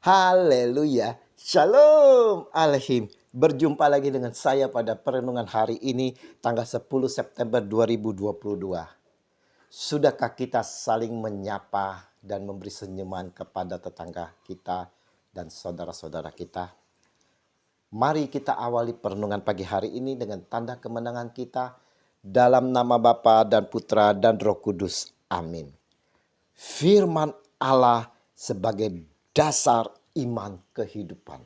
Haleluya. Shalom Alehim. Berjumpa lagi dengan saya pada perenungan hari ini tanggal 10 September 2022. Sudahkah kita saling menyapa dan memberi senyuman kepada tetangga kita dan saudara-saudara kita? Mari kita awali perenungan pagi hari ini dengan tanda kemenangan kita dalam nama Bapa dan Putra dan Roh Kudus. Amin. Firman Allah sebagai dasar iman kehidupan.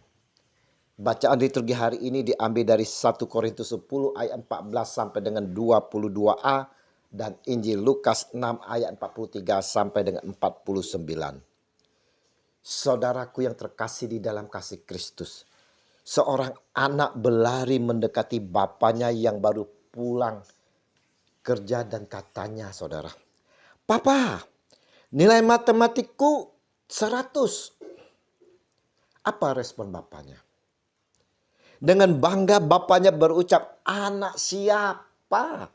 Bacaan liturgi hari ini diambil dari 1 Korintus 10 ayat 14 sampai dengan 22a dan Injil Lukas 6 ayat 43 sampai dengan 49. Saudaraku yang terkasih di dalam kasih Kristus, seorang anak berlari mendekati bapaknya yang baru pulang kerja dan katanya, saudara, "Papa, nilai matematikku 100. Apa respon bapaknya? Dengan bangga bapaknya berucap, "Anak siapa?"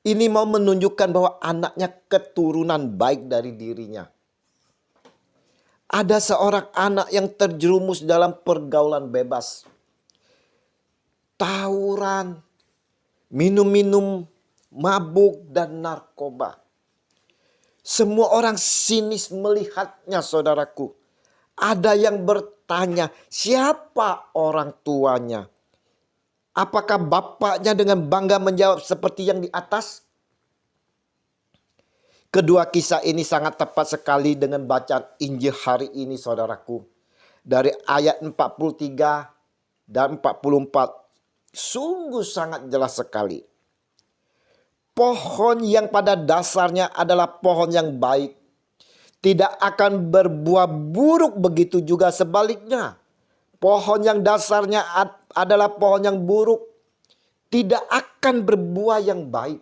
Ini mau menunjukkan bahwa anaknya keturunan baik dari dirinya. Ada seorang anak yang terjerumus dalam pergaulan bebas. Tawuran, minum-minum, mabuk, dan narkoba. Semua orang sinis melihatnya, saudaraku. Ada yang bertanya, siapa orang tuanya? Apakah bapaknya dengan bangga menjawab seperti yang di atas? Kedua kisah ini sangat tepat sekali dengan bacaan Injil hari ini, saudaraku. Dari ayat 43 dan 44, sungguh sangat jelas sekali. Pohon yang pada dasarnya adalah pohon yang baik tidak akan berbuah buruk, begitu juga sebaliknya. Pohon yang dasarnya adalah pohon yang buruk tidak akan berbuah yang baik.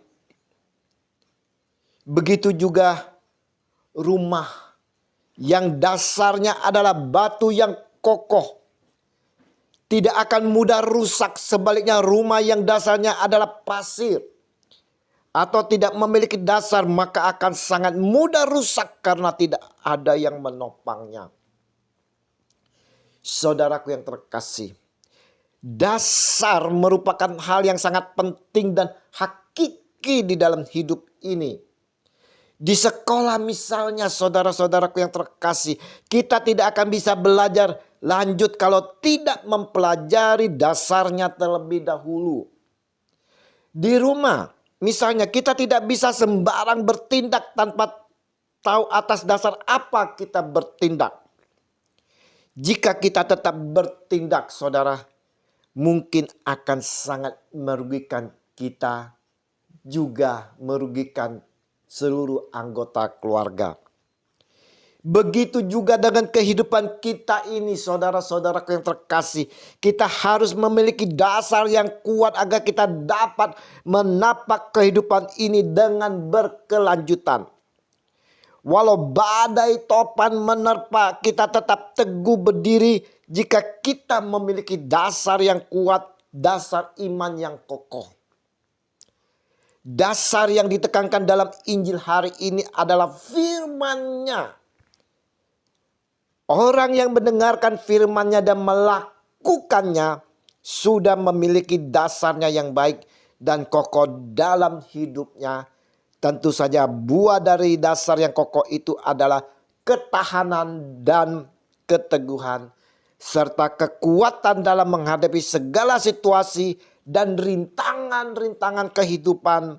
Begitu juga rumah yang dasarnya adalah batu yang kokoh tidak akan mudah rusak. Sebaliknya rumah yang dasarnya adalah pasir atau tidak memiliki dasar maka akan sangat mudah rusak karena tidak ada yang menopangnya. Saudaraku yang terkasih, dasar merupakan hal yang sangat penting dan hakiki di dalam hidup ini. Di sekolah misalnya, saudara-saudaraku yang terkasih, kita tidak akan bisa belajar lanjut kalau tidak mempelajari dasarnya terlebih dahulu. Di rumah misalnya kita tidak bisa sembarang bertindak tanpa tahu atas dasar apa kita bertindak. Jika kita tetap bertindak, saudara, mungkin akan sangat merugikan kita, juga merugikan seluruh anggota keluarga. Begitu juga dengan kehidupan kita ini, saudara-saudaraku yang terkasih. Kita harus memiliki dasar yang kuat agar kita dapat menapak kehidupan ini dengan berkelanjutan. Walau badai topan menerpa, kita tetap teguh berdiri jika kita memiliki dasar yang kuat, dasar iman yang kokoh. Dasar yang ditekankan dalam Injil hari ini adalah firman-Nya. Orang yang mendengarkan firman-Nya dan melakukannya sudah memiliki dasarnya yang baik dan kokoh dalam hidupnya. Tentu saja buah dari dasar yang kokoh itu adalah ketahanan dan keteguhan, serta kekuatan dalam menghadapi segala situasi dan rintangan-rintangan kehidupan.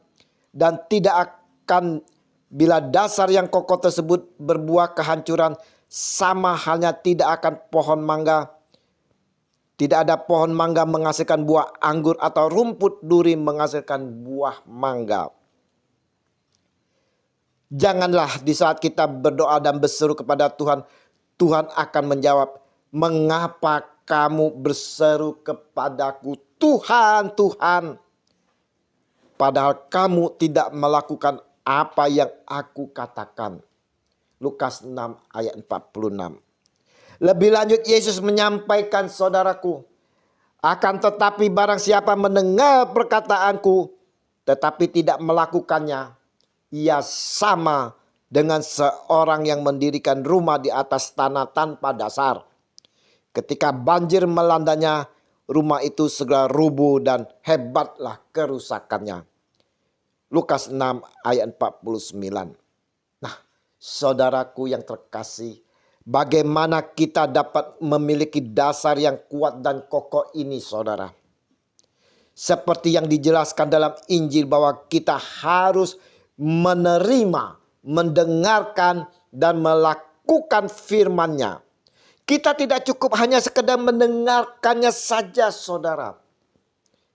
Dan tidak akan bila dasar yang kokoh tersebut berbuah kehancuran, sama halnya tidak akan pohon mangga. Tidak ada pohon mangga menghasilkan buah anggur atau rumput duri menghasilkan buah mangga. Janganlah di saat kita berdoa dan berseru kepada Tuhan, Tuhan akan menjawab, "Mengapa kamu berseru kepadaku, Tuhan, Tuhan, padahal kamu tidak melakukan apa yang aku katakan." Lukas 6 ayat 46. Lebih lanjut Yesus menyampaikan, saudaraku, "Akan tetapi barang siapa mendengar perkataanku tetapi tidak melakukannya, ia sama dengan seorang yang mendirikan rumah di atas tanah tanpa dasar. Ketika banjir melandanya, rumah itu segera rubuh dan hebatlah kerusakannya. Lukas 6 ayat 49. Nah, saudaraku yang terkasih, bagaimana kita dapat memiliki dasar yang kuat dan kokoh ini, saudara? Seperti yang dijelaskan dalam Injil bahwa kita harus menerima, mendengarkan, dan melakukan firman-Nya. Kita tidak cukup hanya sekedar mendengarkannya saja, saudara.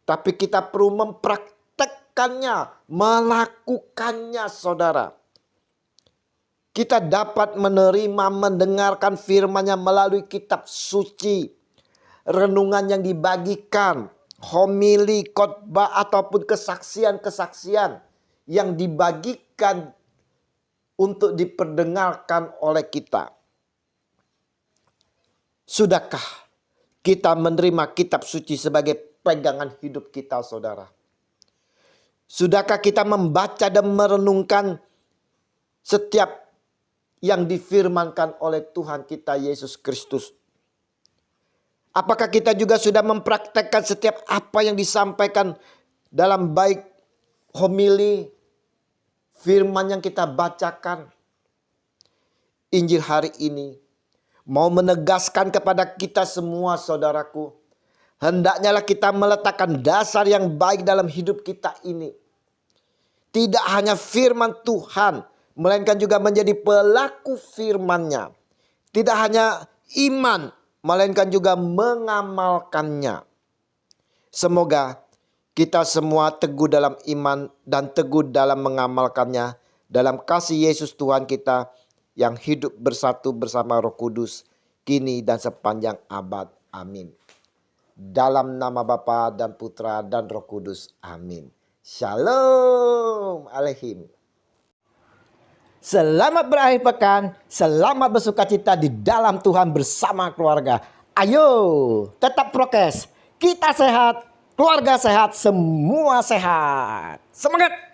Tapi kita perlu mempraktekkannya, melakukannya, saudara. Kita dapat menerima, mendengarkan firman-Nya melalui kitab suci, renungan yang dibagikan, homili, khotbah, ataupun kesaksian-kesaksian yang dibagikan untuk diperdengarkan oleh kita. Sudahkah kita menerima kitab suci sebagai pegangan hidup kita, saudara? Sudahkah kita membaca dan merenungkan setiap yang difirmankan oleh Tuhan kita Yesus Kristus? Apakah kita juga sudah mempraktekkan setiap apa yang disampaikan dalam baik homili, firman yang kita bacakan? Injil hari ini mau menegaskan kepada kita semua, saudaraku, hendaknya kita meletakkan dasar yang baik dalam hidup kita ini. Tidak hanya firman Tuhan, melainkan juga menjadi pelaku firman-Nya. Tidak hanya iman, melainkan juga mengamalkannya. Semoga kita semua teguh dalam iman dan teguh dalam mengamalkannya dalam kasih Yesus Tuhan kita yang hidup bersatu bersama Roh Kudus kini dan sepanjang abad. Amin. Dalam nama Bapa dan Putra dan Roh Kudus. Amin. Shalom Aleihim. Selamat berakhir pekan, selamat bersukacita di dalam Tuhan bersama keluarga. Ayo, tetap prokes. Kita sehat, keluarga sehat, semua sehat. Semangat!